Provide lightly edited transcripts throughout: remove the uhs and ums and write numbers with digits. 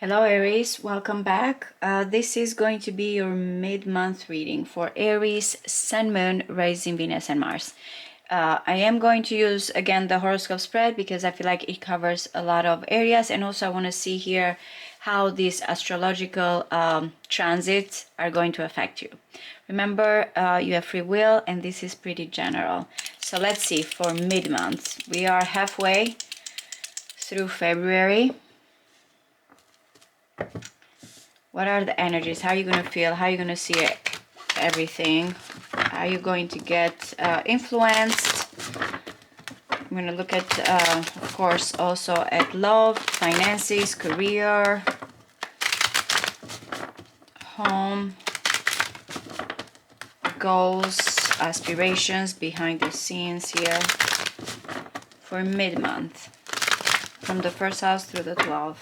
Hello Aries, welcome back. This is going to be your mid-month reading for Aries, Sun, Moon, Rising, Venus and Mars. I am going to use again the horoscope spread because I feel like it covers a lot of areas, and also I want to see here how these astrological transits are going to affect you. Remember, you have free will and this is pretty general. So let's see for mid-month. We are halfway through February. What are the energies? How are you going to feel? How are you going to see it? Everything? Are you going to get influenced? I'm going to look at, of course, also at love, finances, career, home, goals, aspirations, behind the scenes here for mid-month, from the first house through the 12th.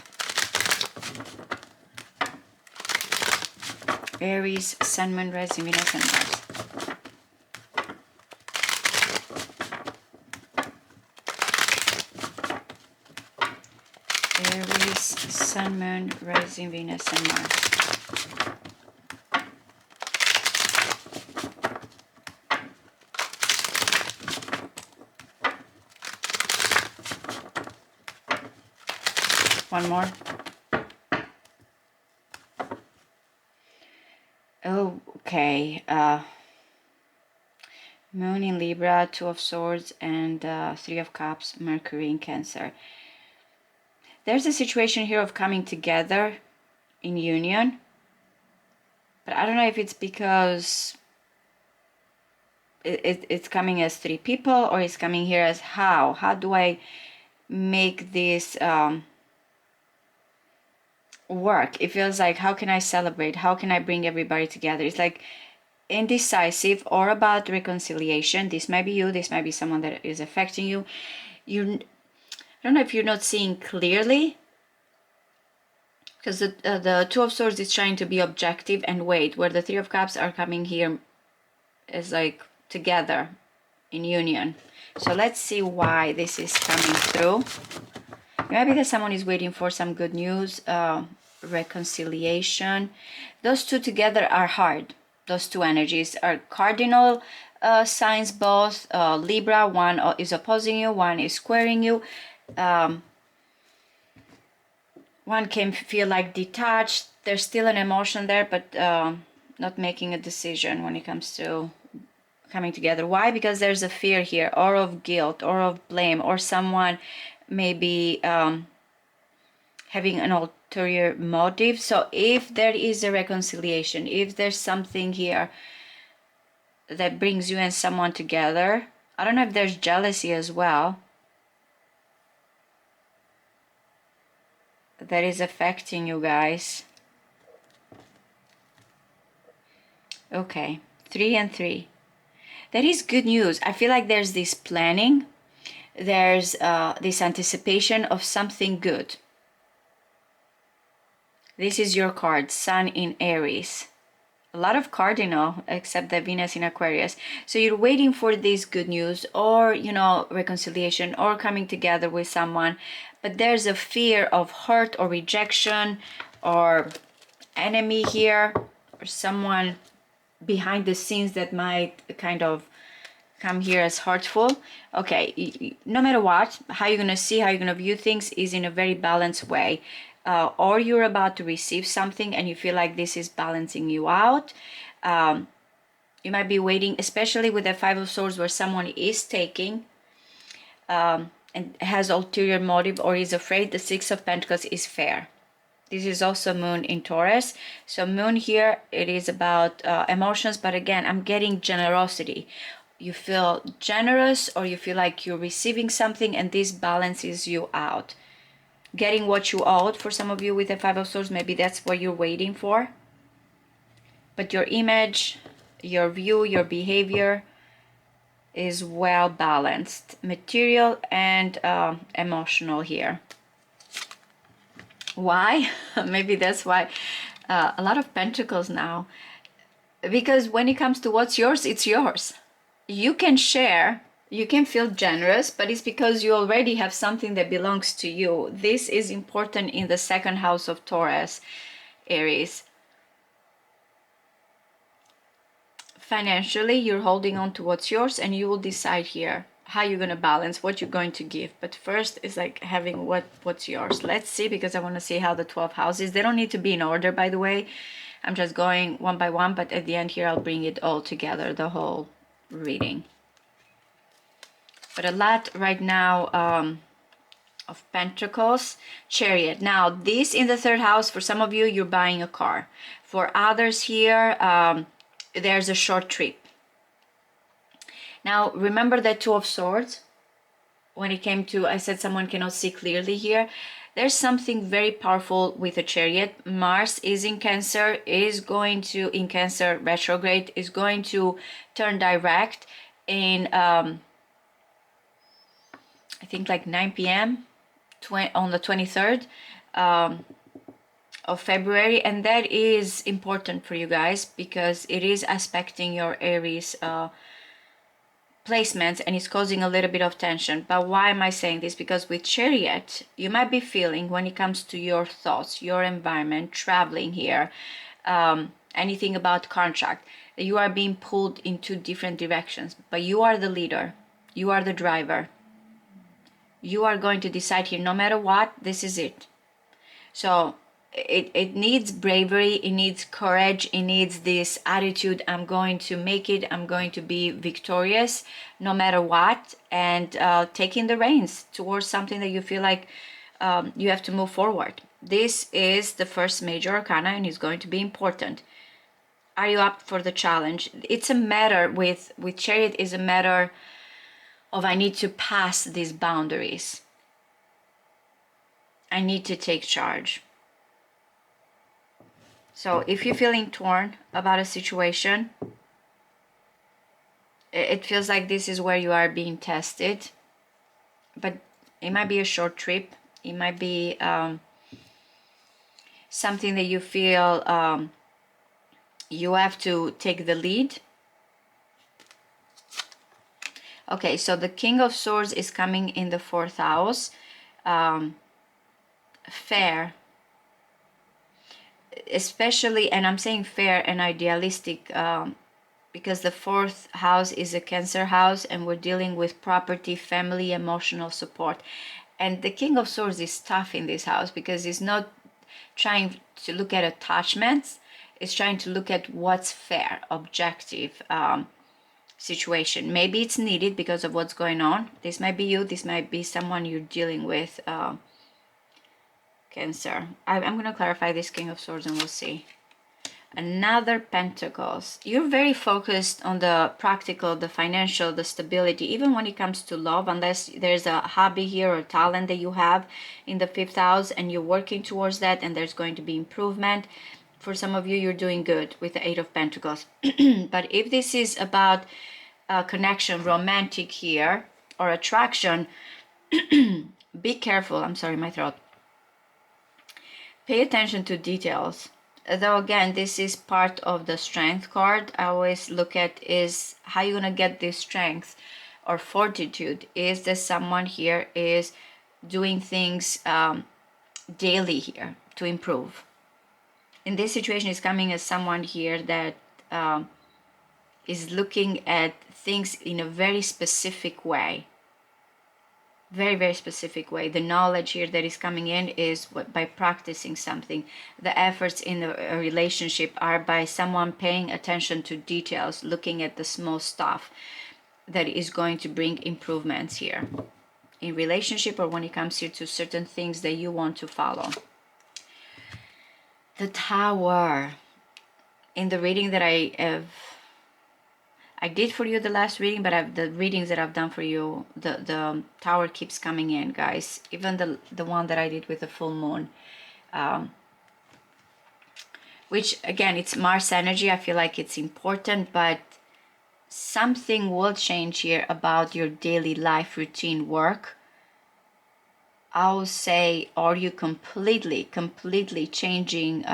Aries, Sun, Moon, Rising, Venus, and Mars. Aries, Sun, Moon, Rising, Venus, and Mars. One more. Okay. Moon in Libra, Two of Swords, and Three of Cups, Mercury in Cancer. There's a situation here of coming together in union, but I don't know if it's because it's coming as three people, or it's coming here as how do I make this work. It feels like, how can I celebrate? How can I bring everybody together? It's like indecisive or about reconciliation. This might be you, this might be someone that is affecting you. I don't know if you're not seeing clearly, because the Two of Swords is trying to be objective and wait, where the Three of Cups are coming here as like together in union. So let's see why this is coming through. Maybe that someone is waiting for some good news, reconciliation. Those two together are hard. Those two energies are cardinal signs, both. Libra, one is opposing you, one is squaring you. One can feel like detached. There's still an emotion there, but not making a decision when it comes to coming together. Why? Because there's a fear here, or of guilt, or of blame, or someone maybe having an ulterior motive. So if there is a reconciliation, if there's something here that brings you and someone together, I don't know if there's jealousy as well that is affecting you guys. Okay, 3 and 3. That is good news. I feel like there's this planning, there's this anticipation of something good. This is your card, Sun in Aries. A lot of cardinal, except the Venus in Aquarius. So you're waiting for this good news, or, you know, reconciliation, or coming together with someone. But there's a fear of hurt or rejection or enemy here, or someone behind the scenes that might kind of come here as hurtful. Okay, no matter what, how you're gonna see, how you're gonna view things is in a very balanced way. Or you're about to receive something and you feel like this is balancing you out. You might be waiting, especially with the Five of Swords, where someone is taking and has ulterior motive or is afraid. The Six of Pentacles is fair. This is also Moon in Taurus. So Moon here, it is about emotions, but again, I'm getting generosity. You feel generous, or you feel like you're receiving something and this balances you out. Getting what you owed, for some of you with the Five of Swords, maybe that's what you're waiting for. But your image, your view, your behavior is well balanced. Material and emotional here. Why? Maybe that's why a lot of Pentacles now. Because when it comes to what's yours, it's yours. You can share You can feel generous, but it's because you already have something that belongs to you. This is important in the second house of Taurus, Aries. Financially, you're holding on to what's yours, and you will decide here how you're going to balance what you're going to give. But first is like having what's yours. Let's see, because I want to see how the 12 houses, they don't need to be in order, by the way. I'm just going one by one, but at the end here I'll bring it all together, the whole reading. But a lot right now of Pentacles, Chariot. Now this in the third house, for some of you, you're buying a car. For others here, there's a short trip. Now remember that Two of Swords, when it came to, I said someone cannot see clearly here. There's something very powerful with a Chariot. Mars is in Cancer, in Cancer retrograde, is going to turn direct in, I think like 9 p.m. on the 23rd of February. And that is important for you guys because it is aspecting your Aries placements, and it's causing a little bit of tension. But why am I saying this? Because with Chariot, you might be feeling, when it comes to your thoughts, your environment, traveling here, anything about contract, that you are being pulled in two different directions. But you are the leader, you are the driver. You are going to decide here, no matter what, this is it. So it needs bravery, it needs courage, it needs this attitude, I'm going to make it, I'm going to be victorious no matter what, and taking the reins towards something that you feel like you have to move forward. This is the first major arcana, and it's going to be important. Are you up for the challenge? It's a matter with Chariot, is a matter of, I need to pass these boundaries. I need to take charge. So if you're feeling torn about a situation, it feels like this is where you are being tested. But it might be a short trip. It might be something that you feel you have to take the lead. Okay, so the King of Swords is coming in the 4th house. Fair. Especially, and I'm saying fair and idealistic, because the 4th house is a Cancer house, and we're dealing with property, family, emotional support. And the King of Swords is tough in this house because he's not trying to look at attachments, it's trying to look at what's fair, objective situation. Maybe it's needed because of what's going on. This might be you, this might be someone you're dealing with, Cancer. I'm going to clarify this King of Swords and we'll see. Another Pentacles. You're very focused on the practical, the financial, the stability, even when it comes to love, unless there's a hobby here or talent that you have in the 5th house and you're working towards that, and there's going to be improvement. For some of you, you're doing good with the 8 of Pentacles. But if this is about connection, romantic here, or attraction, be careful. I'm sorry, my throat. Pay attention to details. Though again, this is part of the strength card. I always look at is how you're gonna get this strength or fortitude. Is that someone here is doing things daily here to improve? In this situation, is coming as someone here that is looking at things in a very specific way. Very, very specific way. The knowledge here that is coming in is by practicing something. The efforts in a relationship are by someone paying attention to details, looking at the small stuff that is going to bring improvements here in relationship, or when it comes here to certain things that you want to follow. The Tower. In the reading that I did for you, the last reading, but the readings that I've done for you, the Tower keeps coming in, guys. Even the one that I did with the full moon, which again, it's Mars energy. I feel like it's important, but something will change here about your daily life routine, work. I'll say, are you completely changing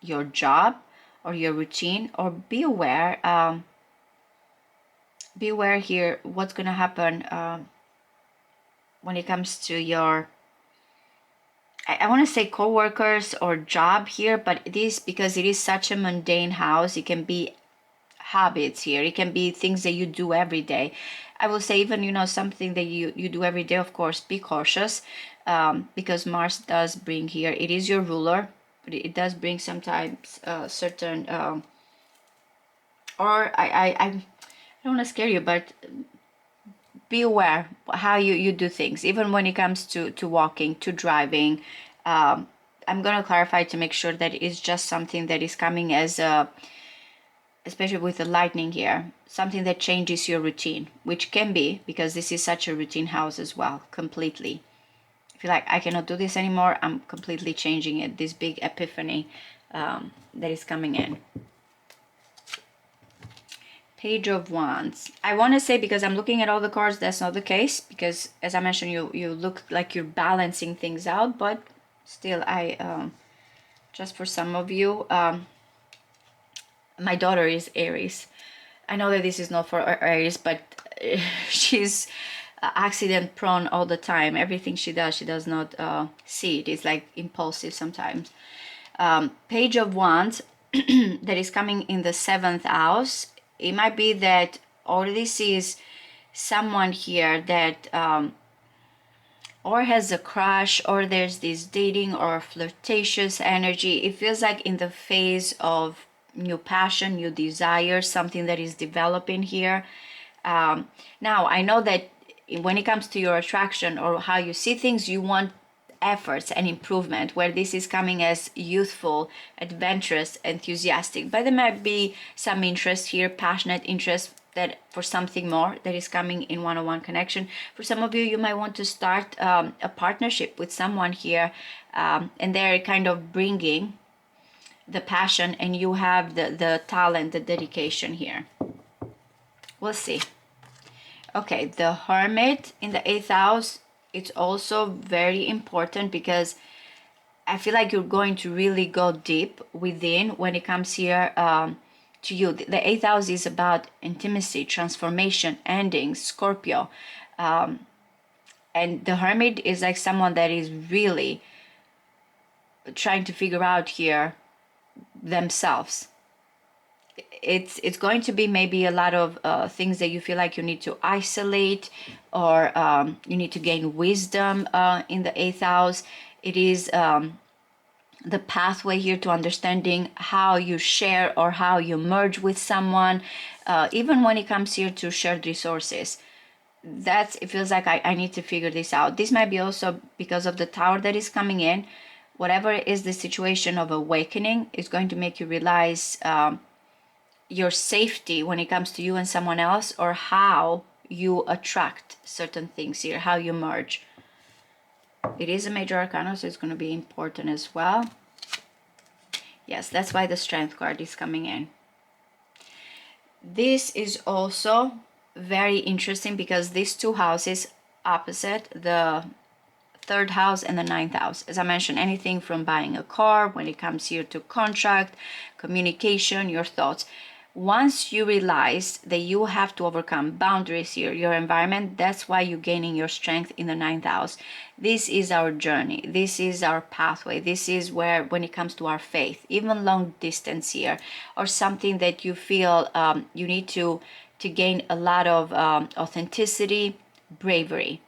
your job or your routine? Or be aware, beware here what's going to happen when it comes to your, I want to say co-workers or job here, but it is because it is such a mundane house. It can be habits here. It can be things that you do every day. I will say even, you know, something that you do every day, of course, be cautious, because Mars does bring here, it is your ruler, but it does bring sometimes certain, or I don't want to scare you, but be aware how you do things, even when it comes to walking, to driving. I'm going to clarify to make sure that it's just something that is coming as a, especially with the lightning here, something that changes your routine, which can be because this is such a routine house as well, completely. I feel like I cannot do this anymore. I'm completely changing it. This big epiphany that is coming in. Page of Wands. I want to say, because I'm looking at all the cards, that's not the case, because as I mentioned, you look like you're balancing things out, but still, I just for some of you, my daughter is Aries. I know that this is not for Aries, but she's accident prone all the time. Everything she does not see it. It's like impulsive sometimes. Page of Wands that is coming in the 7th house. It might be that, or this is someone here that or has a crush, or there's this dating or flirtatious energy. It feels like in the phase of new passion, new desire, something that is developing here. Now, I know that when it comes to your attraction or how you see things, you want efforts and improvement, where this is coming as youthful, adventurous, enthusiastic, but there might be some interest here, passionate interest, that for something more that is coming in one-on-one connection. For some of you, you might want to start a partnership with someone here, and they're kind of bringing the passion, and you have the talent, the dedication here. We'll see. Okay, the Hermit in the 8th house, it's also very important because I feel like you're going to really go deep within when it comes here to you. The 8th house is about intimacy, transformation, endings, Scorpio. And the Hermit is like someone that is really trying to figure out here themselves. It's going to be maybe a lot of things that you feel like you need to isolate, or you need to gain wisdom in the 8th house. It is the pathway here to understanding how you share or how you merge with someone, even when it comes here to shared resources. It feels like I need to figure this out. This might be also because of the Tower that is coming in. Whatever is the situation of awakening is going to make you realize your safety when it comes to you and someone else, or how you attract certain things here, how you merge. It is a major arcana, so it's going to be important as well. Yes, that's why the Strength card is coming in. This is also very interesting because these two houses opposite, the 3rd house and the 9th house. As I mentioned, anything from buying a car, when it comes here to contract, communication, your thoughts. Once you realize that you have to overcome boundaries here, your environment, that's why you're gaining your strength in the 9th house. This is our journey. This is our pathway. This is where, when it comes to our faith, even long distance here, or something that you feel you need to gain a lot of authenticity, bravery.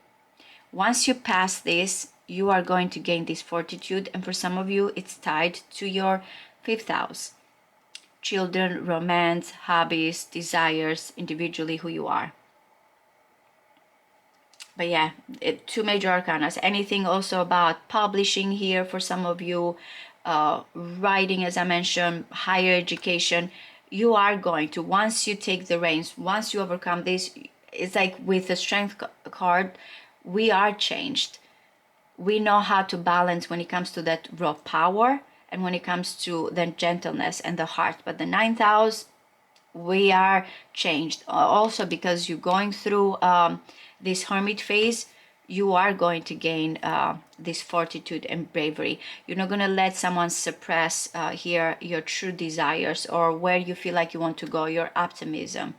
Once you pass this, you are going to gain this fortitude, and for some of you, it's tied to your 5th house. Children, romance, hobbies, desires, individually who you are. But yeah, 2 major arcana. Anything also about publishing here for some of you, writing, as I mentioned, higher education. You are going to, once you take the reins, once you overcome this, it's like with the Strength card, we are changed. We know how to balance when it comes to that raw power, and when it comes to the gentleness and the heart. But the 9th house, we are changed. Also, because you're going through this Hermit phase, you are going to gain this fortitude and bravery. You're not going to let someone suppress here your true desires, or where you feel like you want to go, your optimism.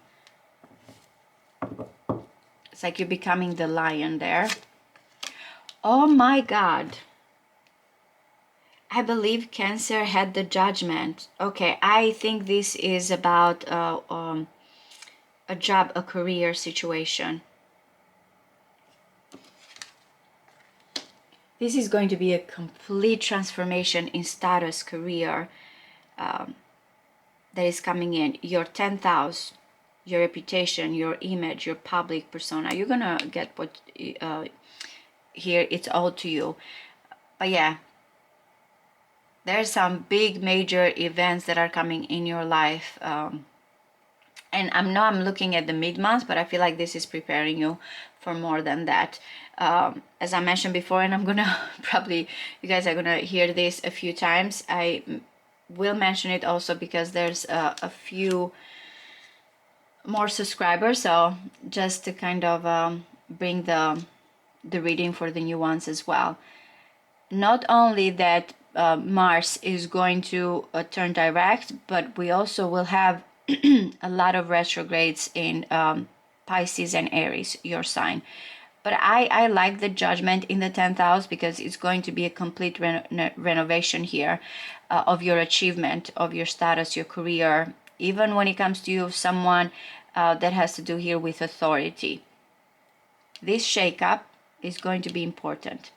It's like you're becoming the lion there. Oh my God. I believe Cancer had the Judgment. Okay, I think this is about a job, a career situation. This is going to be a complete transformation in status, career, that is coming in. Your 10th house, your reputation, your image, your public persona. You're gonna get what here, it's all to you. But yeah, there's some big major events that are coming in your life. And I'm looking at the mid-month, but I feel like this is preparing you for more than that. As I mentioned before, and I'm gonna probably, you guys are gonna hear this a few times. I will mention it also because there's a few more subscribers, so just to kind of bring the reading for the new ones as well. Not only that Mars is going to turn direct, but we also will have a lot of retrogrades in Pisces and Aries, your sign. But I like the Judgment in the 10th house because it's going to be a complete renovation here of your achievement, of your status, your career, even when it comes to you, someone that has to do here with authority. This shakeup is going to be important.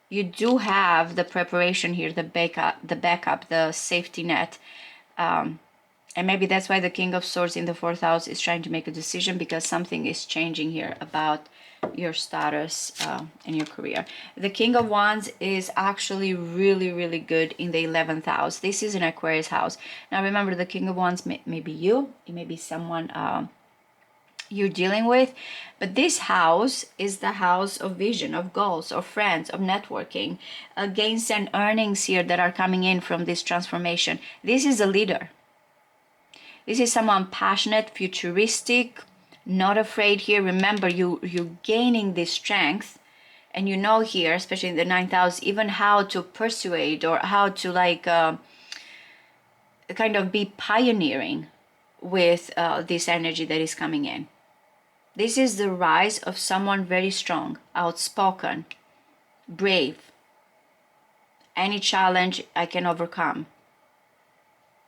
You do have the preparation here, the backup, the safety net. And maybe that's why the King of Swords in the 4th house is trying to make a decision, because something is changing here about your status and your career. The King of Wands is actually really, really good in the 11th house. This is an Aquarius house. Now remember, the King of Wands may be you, it may be someone you're dealing with, but this house is the house of vision, of goals, of friends, of networking, gains and earnings here that are coming in from this transformation. This is a leader. This is someone passionate, futuristic, not afraid here. Remember, you're gaining this strength, and you know here, especially in the 9th house, even how to persuade or how to like kind of be pioneering with this energy that is coming in. This is the rise of someone very strong, outspoken, brave. Any challenge I can overcome.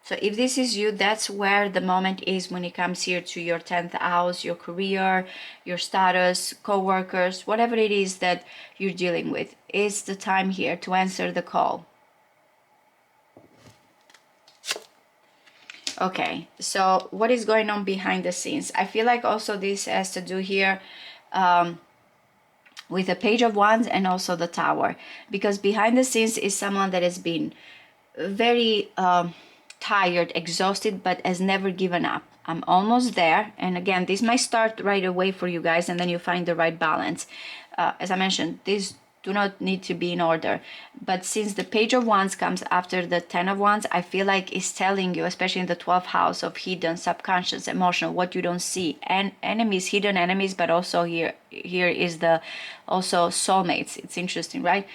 So if this is you, that's where the moment is when it comes here to your 10th house, your career, your status, co-workers, whatever it is that you're dealing with. It's the time here to answer the call. Okay, so what is going on behind the scenes? I feel like also this has to do here with the Page of Wands and also the Tower, because behind the scenes is someone that has been very tired, exhausted, but has never given up. I'm almost there. And again, this might start right away for you guys, and then you find the right balance. As I mentioned, these do not need to be in order. But since the Page of Wands comes after the 10 of Wands, I feel like it's telling you, especially in the 12th house of hidden, subconscious, emotional, what you don't see, and enemies, hidden enemies, but also here is the also soulmates. It's interesting, right?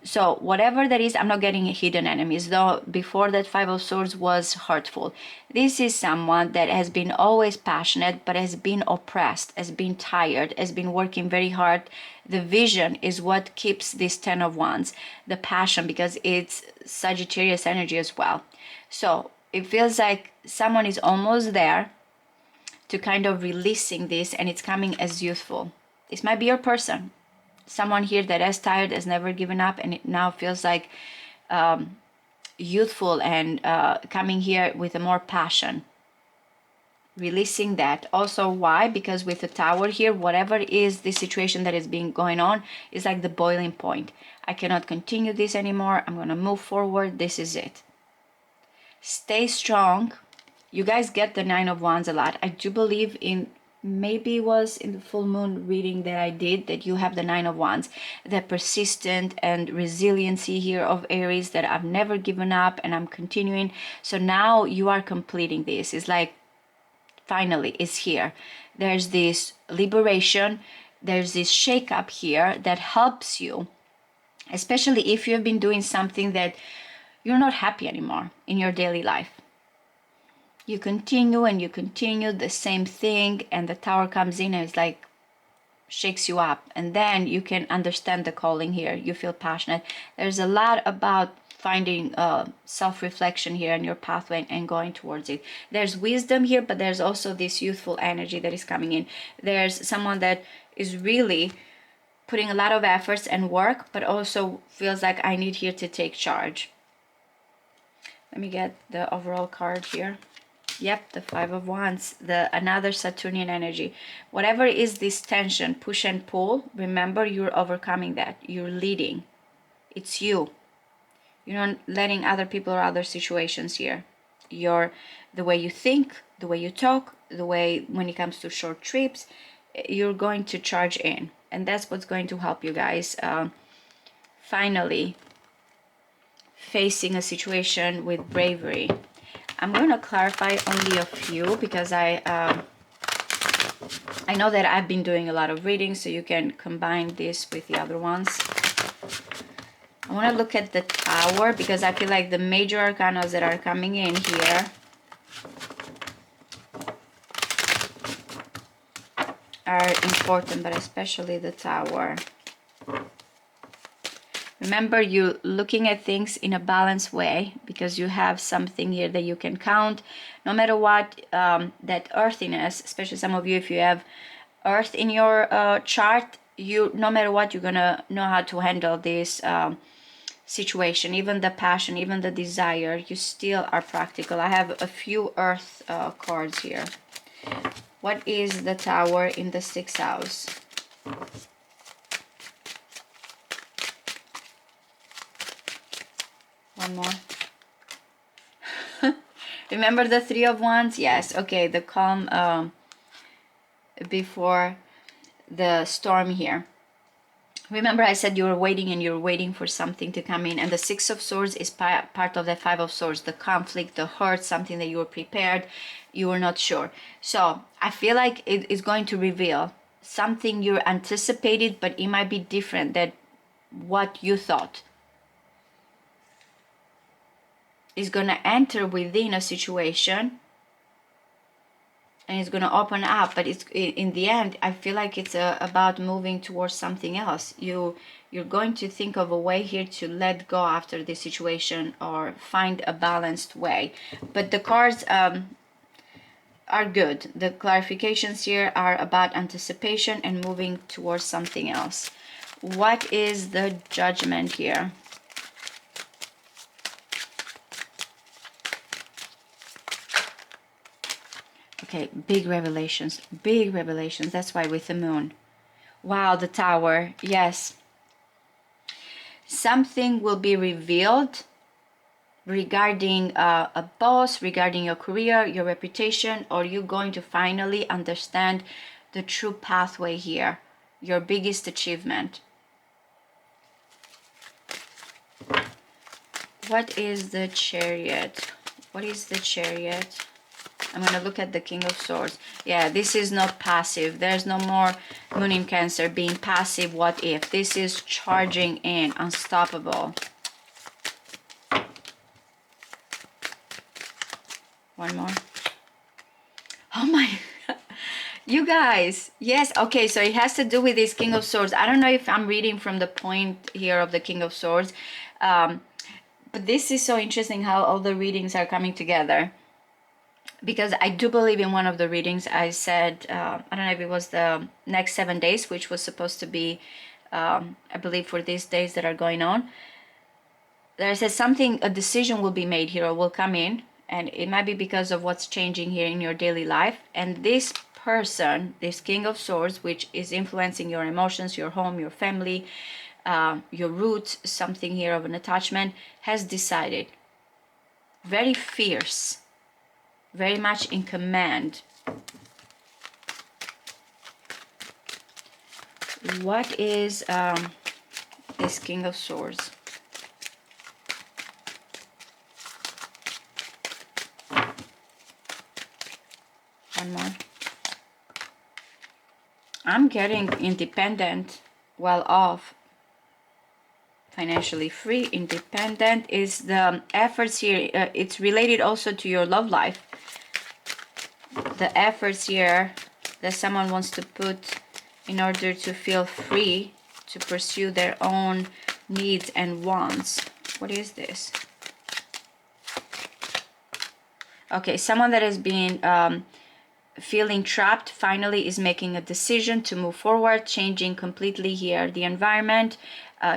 So whatever that is, I'm not getting hidden enemies, though before that 5 of Swords was hurtful. This is someone that has been always passionate, but has been oppressed, has been tired, has been working very hard. The vision is what keeps this 10 of Wands, the passion, because it's Sagittarius energy as well. So it feels like someone is almost there to kind of releasing this, and it's coming as youthful. This might be your person. Someone here that is tired, has never given up, and it now feels like youthful and coming here with a more passion. Releasing that. Also, why? Because with the Tower here, whatever is the situation that is being going on is like the boiling point. I cannot continue this anymore. I'm going to move forward. This is it. Stay strong. You guys get the 9 of Wands a lot. I do believe in, maybe it was in the full moon reading that I did, that you have the 9 of Wands, the persistent and resiliency here of Aries, that I've never given up and I'm continuing. So now you are completing this. It's like finally it's here. There's this liberation, there's this shake-up here that helps you, especially if you've been doing something that you're not happy anymore in your daily life. You continue and you continue the same thing, and the Tower comes in and it's like, shakes you up, and then you can understand the calling here. You feel passionate. There's a lot about finding self-reflection here in your pathway and going towards it. There's wisdom here, but there's also this youthful energy that is coming in. There's someone that is really putting a lot of efforts and work, but also feels like I need here to take charge. Let me get the overall card here. Yep, the Five of Wands, another Saturnian energy. Whatever is this tension, push and pull, remember you're overcoming that. You're leading. It's you. You're not letting other people or other situations here. The way you think, the way you talk, the way when it comes to short trips, you're going to charge in. And that's what's going to help you guys finally facing a situation with bravery. I'm going to clarify only a few because I know that I've been doing a lot of readings, so you can combine this with the other ones. I want to look at the Tower because I feel like the major arcanas that are coming in here are important, but especially the Tower. Remember, you're looking at things in a balanced way because you have something here that you can count. No matter what, that earthiness, especially some of you, if you have earth in your chart, no matter what, you're gonna know how to handle this situation. Even the passion, even the desire, you still are practical. I have a few earth cards here. What is the Tower in the 6th house? One more. Remember the 3 of Wands? Yes. Okay, the calm before the storm here. Remember I said you were waiting and you're waiting for something to come in, and the 6 of Swords is part of the 5 of Swords, the conflict, the hurt, something that you were prepared, you were not sure. So I feel like it is going to reveal something you anticipated, but it might be different than what you thought. Is going to enter within a situation and it's going to open up, but it's in the end I feel like it's about moving towards something else. You're going to think of a way here to let go after this situation or find a balanced way. But the cards are good. The clarifications here are about anticipation and moving towards something else. What is the Judgment here? Okay, big revelations, big revelations. That's why with the Moon. Wow, the Tower, yes. Something will be revealed regarding a boss, regarding your career, your reputation, or you're going to finally understand the true pathway here, your biggest achievement. What is the Chariot? What is the Chariot? I'm going to look at the King of Swords. Yeah, this is not passive. There's no more Moon in Cancer being passive. What if? This is charging in, unstoppable. One more. Oh my God. You guys. Yes, okay, so it has to do with this King of Swords. I don't know if I'm reading from the point here of the King of Swords. But this is so interesting how all the readings are coming together. Because I do believe in one of the readings I said, I don't know if it was the next 7 days, which was supposed to be, I believe for these days that are going on. There says something, a decision will be made here or will come in, and it might be because of what's changing here in your daily life. And this person, this King of Swords, which is influencing your emotions, your home, your family, your roots, something here of an attachment, has decided. Very fierce. Very much in command. What is this King of Swords? One more. I'm getting independent, well off, financially free. Independent is the efforts here. It's related also to your love life. The efforts here that someone wants to put in order to feel free to pursue their own needs and wants. What is this? Okay, someone that has been feeling trapped finally is making a decision to move forward, changing completely here the environment,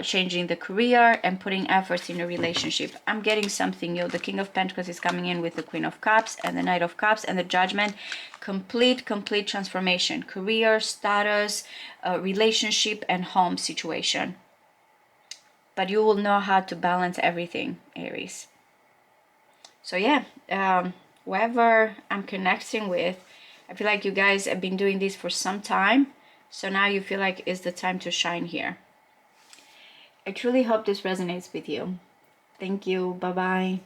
changing the career, and putting efforts in a relationship. I'm getting something new. The King of Pentacles is coming in with the Queen of Cups and the Knight of Cups and the Judgment. Complete transformation. Career, status, relationship, and home situation. But you will know how to balance everything, Aries. So yeah, whoever I'm connecting with, I feel like you guys have been doing this for some time. So now you feel like it's the time to shine here. I truly hope this resonates with you. Thank you. Bye-bye.